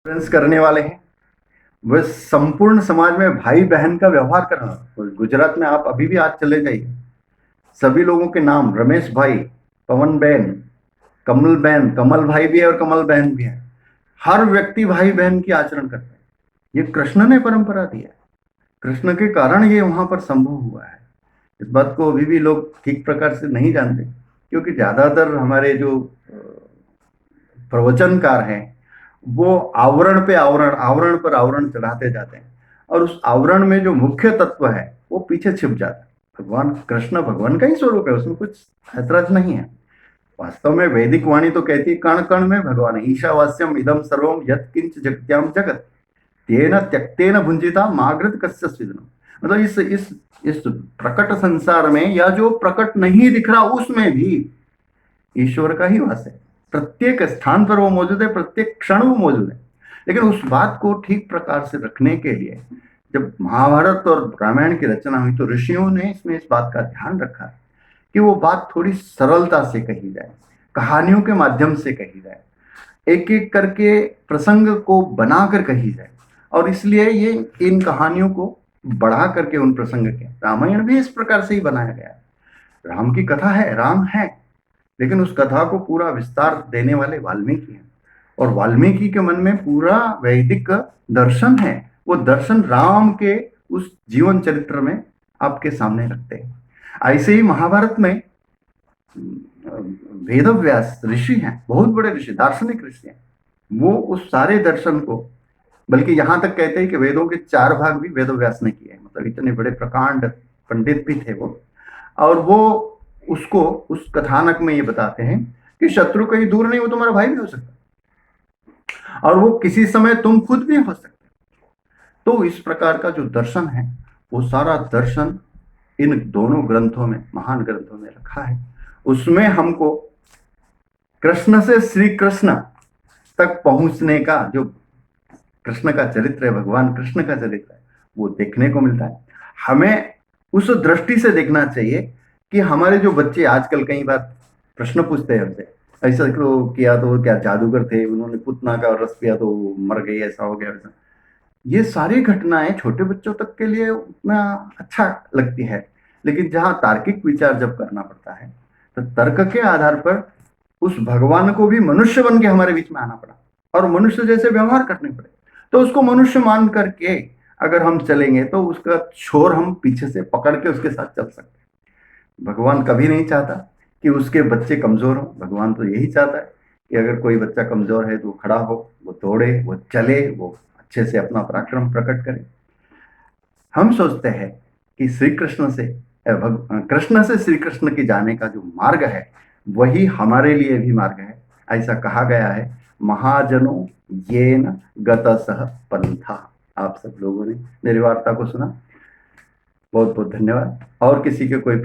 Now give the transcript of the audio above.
Press करने वाले हैं। वह संपूर्ण समाज में भाई बहन का व्यवहार करना। गुजरात में आप अभी भी आज चले जाइए, सभी लोगों के नाम रमेश भाई, पवन बहन, कमल बहन, कमल भाई भी है और कमल बहन भी है। हर व्यक्ति भाई बहन की आचरण करता है। ये कृष्ण ने परंपरा दी है। कृष्ण के कारण ये वहां पर संभव हुआ है। इस बात को अभी भी लोग ठीक प्रकार से नहीं जानते, क्योंकि ज्यादातर हमारे जो प्रवचनकार हैं वो आवरण पे आवरण, आवरण पर आवरण चढ़ाते जाते हैं, और उस आवरण में जो मुख्य तत्व है वो पीछे छिप जाता है। भगवान कृष्ण भगवान का ही स्वरूप है, उसमें कुछ ऐतराज नहीं है। वास्तव में वैदिक वाणी तो कहती है कण कण में भगवान है। ईशावास्यम इदम सर्वम यत् किंच जगत्याम जगत तेन त्यक्तेन भुंजिता मागृत कस्य स्विदनम। मतलब इस प्रकट संसार में, या जो प्रकट नहीं दिख रहा उसमें भी ईश्वर का ही वास है। प्रत्येक स्थान पर वो मौजूद है, प्रत्येक क्षण वो मौजूद है। लेकिन उस बात को ठीक प्रकार से रखने के लिए जब महाभारत और रामायण की रचना हुई तो ऋषियों ने इसमें इस बात का ध्यान रखा कि वो बात थोड़ी सरलता से कही जाए, कहानियों के माध्यम से कही जाए, एक एक करके प्रसंग को बनाकर कही जाए। और इसलिए ये इन कहानियों को बढ़ा करके उन प्रसंग के, रामायण भी इस प्रकार से ही बनाया गया है। राम की कथा है, राम है, लेकिन उस कथा को पूरा विस्तार देने वाले वाल्मीकि हैं। और वाल्मीकि के मन में पूरा वैदिक दर्शन है। वो दर्शन राम के उस जीवन चरित्र में आपके सामने रखते हैं। ऐसे ही महाभारत में वेदव्यास ऋषि हैं, बहुत बड़े ऋषि, दार्शनिक ऋषि हैं। वो उस सारे दर्शन को, बल्कि यहां तक कहते हैं कि वेदों के 4 भाग भी वेदव्यास ने किए, मतलब इतने बड़े प्रकांड पंडित भी थे वो। और वो उसको उस कथानक में ये बताते हैं कि शत्रु कहीं दूर नहीं, वो तुम्हारा भाई भी हो सकता, और वो किसी समय तुम खुद भी हो सकते। तो इस प्रकार का जो दर्शन है, वो सारा दर्शन इन दोनों ग्रंथों में, महान ग्रंथों में रखा है। उसमें हमको कृष्ण से श्री कृष्ण तक पहुंचने का, जो कृष्ण का चरित्र है, भगवान कृष्ण का चरित्र है, वो देखने को मिलता है। हमें उस दृष्टि से देखना चाहिए कि हमारे जो बच्चे आजकल कई बार प्रश्न पूछते हैं हमसे, ऐसा तो किया तो क्या जादूगर थे, उन्होंने पूतना का रस पिया तो मर गई, ऐसा हो गया वैसा। ये सारी घटनाएं छोटे बच्चों तक के लिए उतना अच्छा लगती है, लेकिन जहां तार्किक विचार जब करना पड़ता है तो तर्क के आधार पर उस भगवान को भी मनुष्य बन के हमारे बीच में आना पड़ा, और मनुष्य जैसे व्यवहार करने पड़े। तो उसको मनुष्य मान करके अगर हम चलेंगे तो उसका छोर हम पीछे से पकड़ के उसके साथ चल सकते हैं। भगवान कभी नहीं चाहता कि उसके बच्चे कमजोर हो। भगवान तो यही चाहता है कि अगर कोई बच्चा कमजोर है तो वो खड़ा हो, वो दौड़े, वो चले, वो अच्छे से अपना पराक्रम प्रकट करे। हम सोचते हैं कि श्री कृष्ण से, कृष्ण से श्री कृष्ण की जाने का जो मार्ग है वही हमारे लिए भी मार्ग है। ऐसा कहा गया है, महाजनों येन गतसः पंथा। आप सब लोगों ने मेरी वार्ता को सुना, बहुत बहुत धन्यवाद। और किसी के कोई